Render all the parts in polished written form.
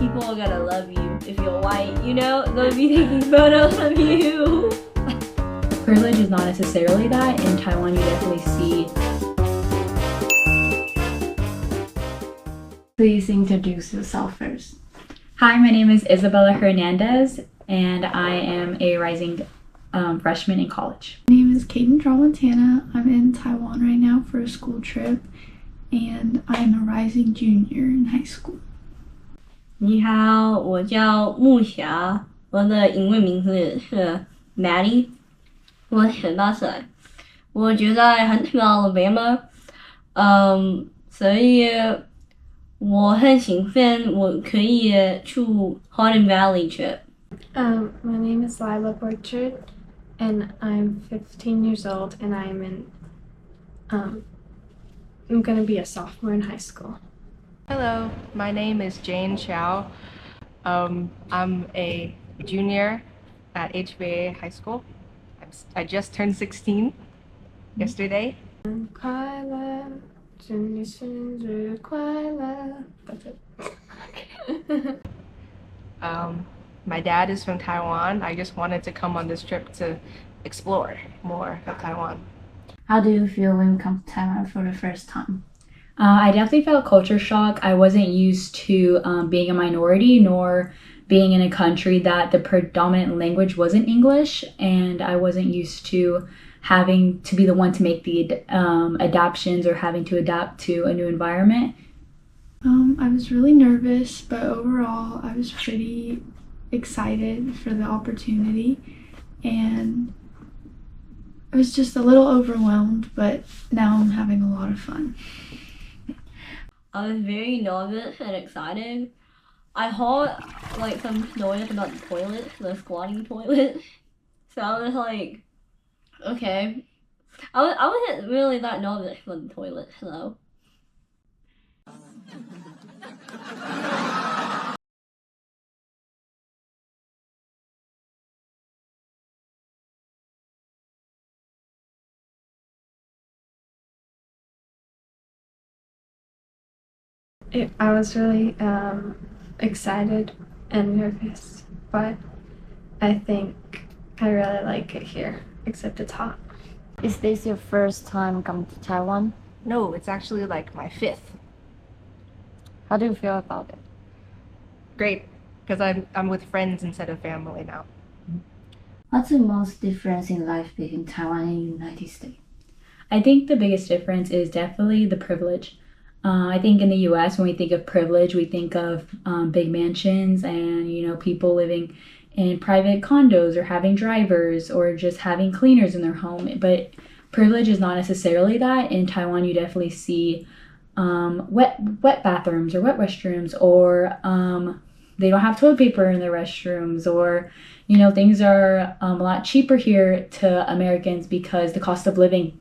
people are gonna love you if you're white, you know? They'll be taking photos of you. Privilege is not necessarily that. In Taiwan, you definitely see. Please introduce yourself first. Hi, my name is Isabella Hernandez, and I am a rising freshman in college. My name is Kaden Tramontana. I'm in Taiwan right now for a school trip, and I'm a rising junior in high school. 你好，我叫木霞，我的英文名字是 Maddie， 我18岁，我住在 Huntsville, Alabama， 所以我很兴奋，我可以去 Hidden Valley trip. My name is Lila Borchard, and I'm 15 years old, and I'm going to be a sophomore in high school. Hello, my name is Jane Chow. I'm a junior at HBA High School. I just turned 16 yesterday. 快乐，祝你生日快乐。That's it. My dad is from Taiwan. I just wanted to come on this trip to explore more of Taiwan. How do you feel when you come to Taiwan for the first time? I definitely felt culture shock. I wasn't used to being a minority, nor being in a country that the predominant language wasn't English, and I wasn't used to having to be the one to make the adaptations or having to adapt to a new environment. I was really nervous, but overall I was pretty excited for the opportunity, and I was just a little overwhelmed, but now I'm having a lot of fun. I was very nervous and excited. I heard like some noise about the toilet, the squatting toilet. So I was like, okay. I wasn't really that nervous for the toilet, though. I was really excited and nervous, but I think I really like it here, except it's hot. Is this your first time coming to Taiwan? No, it's actually like my 5th. How do you feel about it? Great, because I'm with friends instead of family now. What's the most difference in life between Taiwan and the United States? I think the biggest difference is definitely the privilege. I think in the U.S., when we think of privilege, we think of big mansions and, you know, people living in private condos or having drivers or just having cleaners in their home. But privilege is not necessarily that. In Taiwan, you definitely see wet bathrooms or wet restrooms, or they don't have toilet paper in their restrooms, or, you know, things are a lot cheaper here to Americans because the cost of living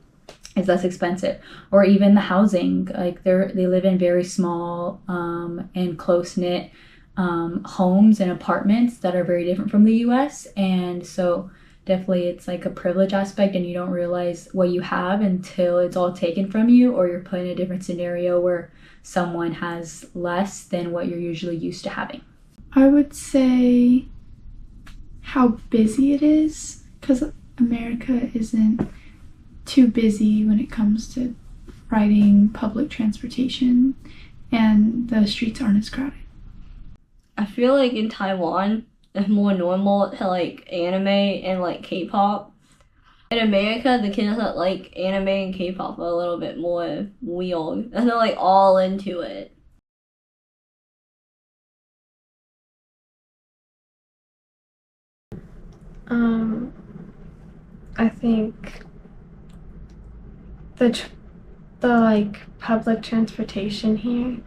is less expensive, or even the housing. Like they live in very small and close-knit homes and apartments that are very different from the US, and so definitely it's like a privilege aspect, and you don't realize what you have until it's all taken from you, or you're put in a different scenario where someone has less than what you're usually used to having. I would say how busy it is, because America isn't too busy when it comes to riding public transportation, and the streets aren't as crowded. I feel like in Taiwan, it's more normal to like anime and like K-pop. In America, the kids that like anime and K-pop are a little bit more weird, and they're like all into it. I think the like public transportation here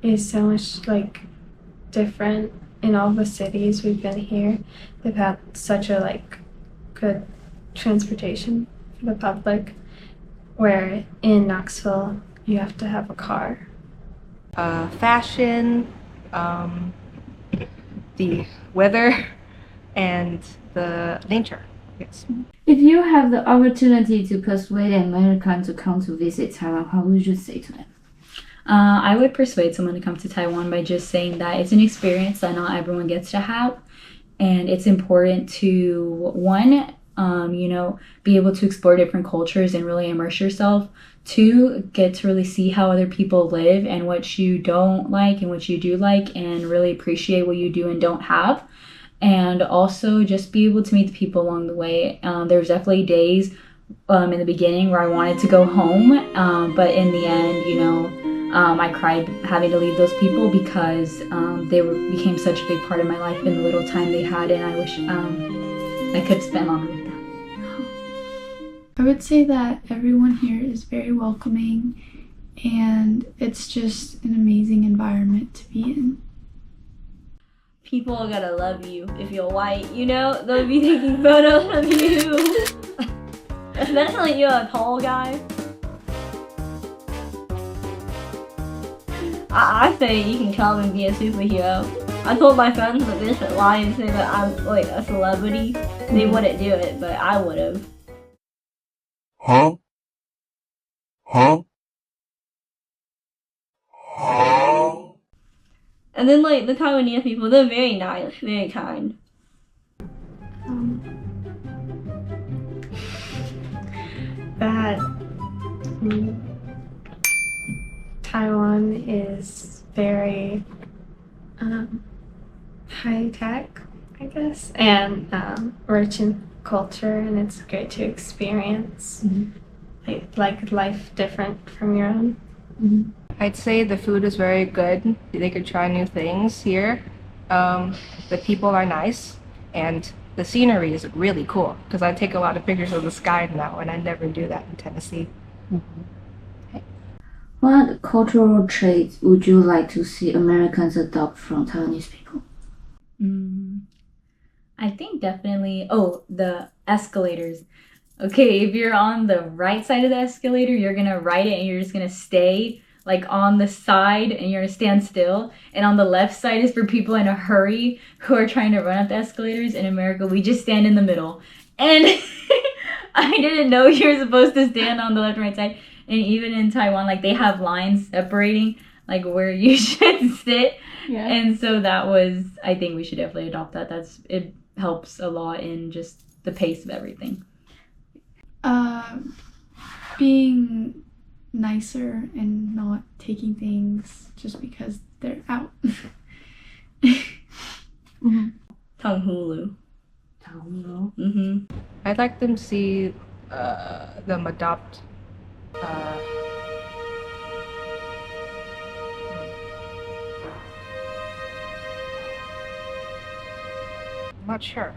is so much like different in all the cities we've been here. They've had such a like good transportation for the public, where in Knoxville you have to have a car. Fashion, the weather, and the nature. Yes. If you have the opportunity to persuade an American to come to visit Taiwan, what would you say to them? I would persuade someone to come to Taiwan by just saying that it's an experience that not everyone gets to have. And it's important to, one, be able to explore different cultures and really immerse yourself. Two, get to really see how other people live and what you don't like and what you do like, and really appreciate what you do and don't have. And also just be able to meet the people along the way. There's definitely days in the beginning where I wanted to go home, but in the end, I cried having to leave those people because they became such a big part of my life in the little time they had, and I wish I could have spent longer with them. I would say that everyone here is very welcoming, and it's just an amazing environment to be in. People are gonna love you if you're white, they'll be taking photos of you. Especially if you're a tall guy. I say you can come and be a superhero. I told my friends that they should lie and say that I'm like a celebrity. They wouldn't do it, but I would have. Huh? And then like the Taiwanese people, they're very nice, very kind. That Taiwan is very high tech, I guess, and rich in culture, and it's great to experience like life different from your own. I'd say the food is very good. They could try new things here. The people are nice, and the scenery is really cool because I take a lot of pictures of the sky now, and I never do that in Tennessee. What cultural traits would you like to see Americans adopt from Taiwanese people? I think definitely, the escalators. Okay, if you're on the right side of the escalator, you're gonna ride it and you're just gonna stay like on the side and you're gonna stand still. And on the left side is for people in a hurry who are trying to run up the escalators. In America, we just stand in the middle. And I didn't know you were supposed to stand on the left and right side. And even in Taiwan, like they have lines separating like where you should sit. Yeah. And so I think we should definitely adopt that. It helps a lot in just the pace of everything. Being nicer and not taking things just because they're out. Tanghulu. I'd like them to see them adopt I'm not sure,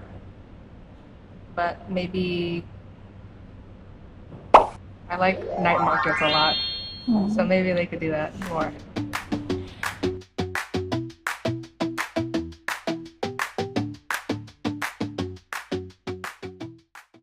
but maybe I like night markets a lot, so maybe they could do that more.